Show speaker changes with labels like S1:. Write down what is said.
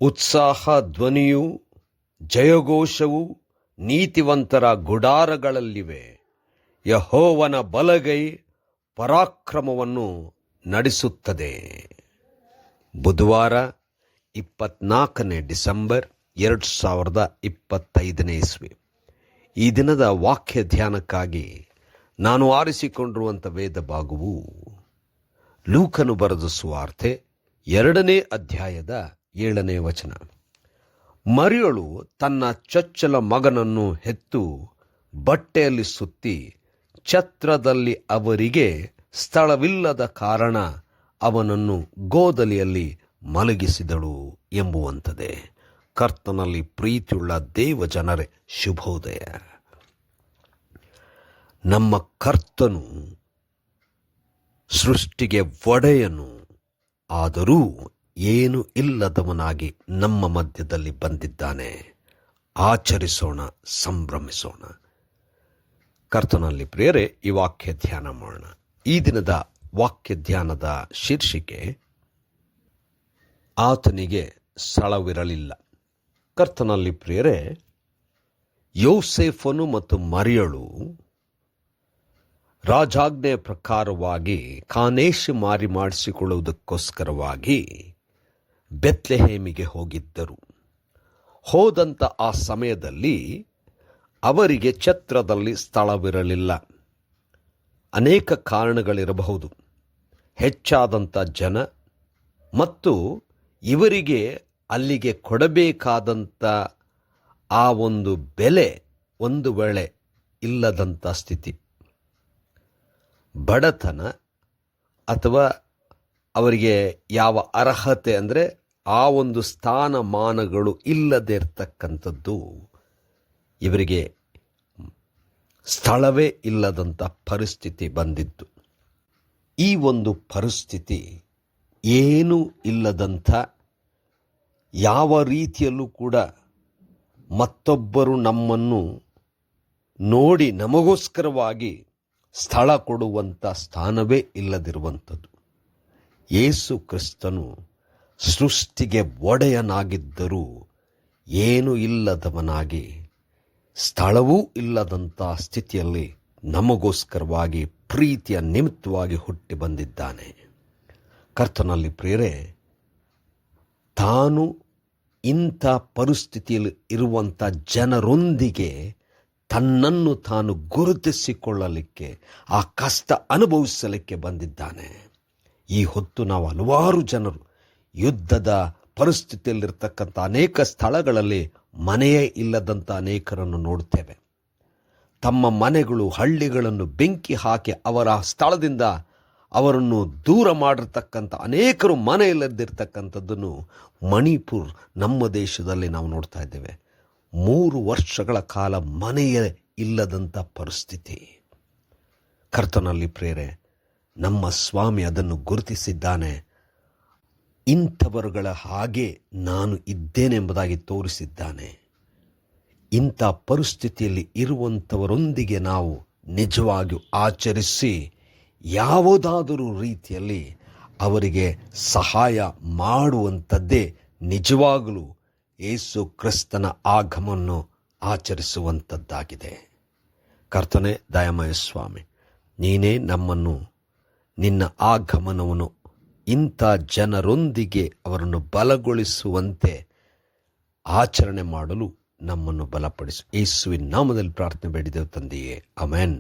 S1: ಉತ್ಸಾಹ ಧ್ವನಿಯೂ ಜಯಘೋಷವೂ ನೀತಿವಂತರ ಗುಡಾರಗಳಲ್ಲಿವೆ. ಯೆಹೋವನ ಬಲಗೈ ಪರಾಕ್ರಮವನ್ನು ನಡೆಸುತ್ತದೆ. ಬುಧವಾರ 24 ಡಿಸೆಂಬರ್ 2025 ಇಸ್ವಿ. ಈ ದಿನದ ವಾಕ್ಯ ಧ್ಯಾನಕ್ಕಾಗಿ ನಾನು ಆರಿಸಿಕೊಂಡಿರುವಂಥ ವೇದ ಭಾಗವು ಲೂಕನು ಬರೆದ ಸುವಾರ್ತೆ 2ನೇ ಅಧ್ಯಾಯದ 7ನೇ ವಚನ. ಮರಿಯಳು ತನ್ನ ಚೊಚ್ಚಲ ಮಗನನ್ನು ಹೆತ್ತು ಬಟ್ಟೆಯಲ್ಲಿ ಸುತ್ತಿ ಛತ್ರದಲ್ಲಿ ಅವರಿಗೆ ಸ್ಥಳವಿಲ್ಲದ ಕಾರಣ ಅವನನ್ನು ಗೋದಲಿಯಲ್ಲಿ ಮಲಗಿಸಿದಳು ಎಂಬುವಂಥದ್ದೇ. ಕರ್ತನಲ್ಲಿ ಪ್ರೀತಿಯುಳ್ಳ ದೇವ ಜನರೇ, ಶುಭೋದಯ. ನಮ್ಮ ಕರ್ತನು ಸೃಷ್ಟಿಗೆ ಒಡೆಯನು, ಆದರೂ ಏನು ಇಲ್ಲದವನಾಗಿ ನಮ್ಮ ಮಧ್ಯದಲ್ಲಿ ಬಂದಿದ್ದಾನೆ. ಆಚರಿಸೋಣ, ಸಂಭ್ರಮಿಸೋಣ. ಕರ್ತನಲ್ಲಿ ಪ್ರಿಯರೇ, ಈ ವಾಕ್ಯ ಧ್ಯಾನ ಮಾಡೋಣ. ಈ ದಿನದ ವಾಕ್ಯ ಧ್ಯಾನದ ಶೀರ್ಷಿಕೆ ಆತನಿಗೆ ಸ್ಥಳವಿರಲಿಲ್ಲ. ಕರ್ತನಲ್ಲಿ ಪ್ರಿಯರೇ, ಯೋಸೇಫನು ಮತ್ತು ಮರಿಯಳು ರಾಜಾಜ್ಞೆಯ ಪ್ರಕಾರವಾಗಿ ಕಾನೇಶು ಮಾರಿ ಮಾಡಿಸಿಕೊಳ್ಳುವುದಕ್ಕೋಸ್ಕರವಾಗಿ ಬೆತ್ಲೆಹೇಮಿಗೆ ಹೋಗಿದ್ದರು. ಹೋದಂಥ ಆ ಸಮಯದಲ್ಲಿ ಅವರಿಗೆ ಛತ್ರದಲ್ಲಿ ಸ್ಥಳವಿರಲಿಲ್ಲ. ಅನೇಕ ಕಾರಣಗಳಿರಬಹುದು. ಹೆಚ್ಚಾದಂಥ ಜನ ಮತ್ತು ಇವರಿಗೆ ಅಲ್ಲಿಗೆ ಕೊಡಬೇಕಾದಂಥ ಆ ಒಂದು ಬೆಲೆ ಒಂದು ವೇಳೆ ಇಲ್ಲದಂಥ ಸ್ಥಿತಿ, ಬಡತನ, ಅಥವಾ ಅವರಿಗೆ ಯಾವ ಅರ್ಹತೆ ಅಂದರೆ ಆ ಒಂದು ಸ್ಥಾನಮಾನಗಳು ಇಲ್ಲದೆ ಇರತಕ್ಕಂಥದ್ದು, ಇವರಿಗೆ ಸ್ಥಳವೇ ಇಲ್ಲದಂಥ ಪರಿಸ್ಥಿತಿ ಬಂದಿತ್ತು. ಈ ಒಂದು ಪರಿಸ್ಥಿತಿ ಏನೂ ಇಲ್ಲದಂಥ, ಯಾವ ರೀತಿಯಲ್ಲೂ ಕೂಡ ಮತ್ತೊಬ್ಬರು ನಮ್ಮನ್ನು ನೋಡಿ ನಮಗೋಸ್ಕರವಾಗಿ ಸ್ಥಳ ಕೊಡುವಂಥ ಸ್ಥಾನವೇ ಇಲ್ಲದಿರುವಂಥದ್ದು. ಯೇಸು ಕ್ರಿಸ್ತನು ಸೃಷ್ಟಿಗೆ ಒಡೆಯನಾಗಿದ್ದರೂ ಏನೂ ಇಲ್ಲದವನಾಗಿ, ಸ್ಥಳವೂ ಇಲ್ಲದಂಥ ಸ್ಥಿತಿಯಲ್ಲಿ ನಮಗೋಸ್ಕರವಾಗಿ ಪ್ರೀತಿಯ ನಿಮಿತ್ತವಾಗಿ ಹುಟ್ಟಿ ಬಂದಿದ್ದಾನೆ. ಕರ್ತನಲ್ಲಿ ಪ್ರಿಯರೇ, ತಾನು ಇಂಥ ಪರಿಸ್ಥಿತಿಯಲ್ಲಿ ಇರುವಂಥ ಜನರೊಂದಿಗೆ ತನ್ನನ್ನು ತಾನು ಗುರುತಿಸಿಕೊಳ್ಳಲಿಕ್ಕೆ, ಆ ಕಷ್ಟ ಅನುಭವಿಸಲಿಕ್ಕೆ ಬಂದಿದ್ದಾನೆ. ಈ ಹೊತ್ತು ನಾವು ಹಲವಾರು ಜನರು ಯುದ್ಧದ ಪರಿಸ್ಥಿತಿಯಲ್ಲಿರ್ತಕ್ಕಂಥ ಅನೇಕ ಸ್ಥಳಗಳಲ್ಲಿ ಮನೆಯೇ ಇಲ್ಲದಂಥ ಅನೇಕರನ್ನು ನೋಡ್ತೇವೆ. ತಮ್ಮ ಮನೆಗಳು, ಹಳ್ಳಿಗಳನ್ನು ಬೆಂಕಿ ಹಾಕಿ ಅವರ ಸ್ಥಳದಿಂದ ಅವರನ್ನು ದೂರ ಮಾಡಿರ್ತಕ್ಕಂಥ ಅನೇಕರು ಮನೆ ಇಲ್ಲದಿರ್ತಕ್ಕಂಥದ್ದನ್ನು ಮಣಿಪುರ್ ನಮ್ಮ ದೇಶದಲ್ಲಿ ನಾವು ನೋಡ್ತಾ ಇದ್ದೇವೆ. 3 ವರ್ಷಗಳ ಕಾಲ ಮನೆಯೇ ಇಲ್ಲದಂಥ ಪರಿಸ್ಥಿತಿ. ಕರ್ತನಲ್ಲಿ ಪ್ರೇರೆ, ನಮ್ಮ ಸ್ವಾಮಿ ಅದನ್ನು ಗುರುತಿಸಿದ್ದಾನೆ. ಇಂಥವರುಗಳ ಹಾಗೆ ನಾನು ಇದ್ದೇನೆಂಬುದಾಗಿ ತೋರಿಸಿದ್ದಾನೆ. ಇಂಥ ಪರಿಸ್ಥಿತಿಯಲ್ಲಿ ಇರುವಂಥವರೊಂದಿಗೆ ನಾವು ನಿಜವಾಗಿಯೂ ಆಚರಿಸಿ ಯಾವುದಾದರೂ ರೀತಿಯಲ್ಲಿ ಅವರಿಗೆ ಸಹಾಯ ಮಾಡುವಂಥದ್ದೇ ನಿಜವಾಗಲೂ ಯೇಸು ಕ್ರಿಸ್ತನ ಆಗಮನವನ್ನು ಆಚರಿಸುವಂಥದ್ದಾಗಿದೆ. ಕರ್ತನೇ, ದಯಾಮಯ ಸ್ವಾಮಿ, ನೀನೇ ನಮ್ಮನ್ನು ನಿನ್ನ ಆಗಮನವನ್ನು ಇಂಥ ಜನರೊಂದಿಗೆ ಅವರನ್ನು ಬಲಗೊಳಿಸುವಂತೆ ಆಚರಣೆ ಮಾಡಲು ನಮ್ಮನ್ನು ಬಲಪಡಿಸು. ಯೇಸುವಿನ ನಾಮದಲ್ಲಿ ಪ್ರಾರ್ಥನೆ ಬೇಡಿದೆವು ತಂದೆಯೇ, ಆಮೆನ್.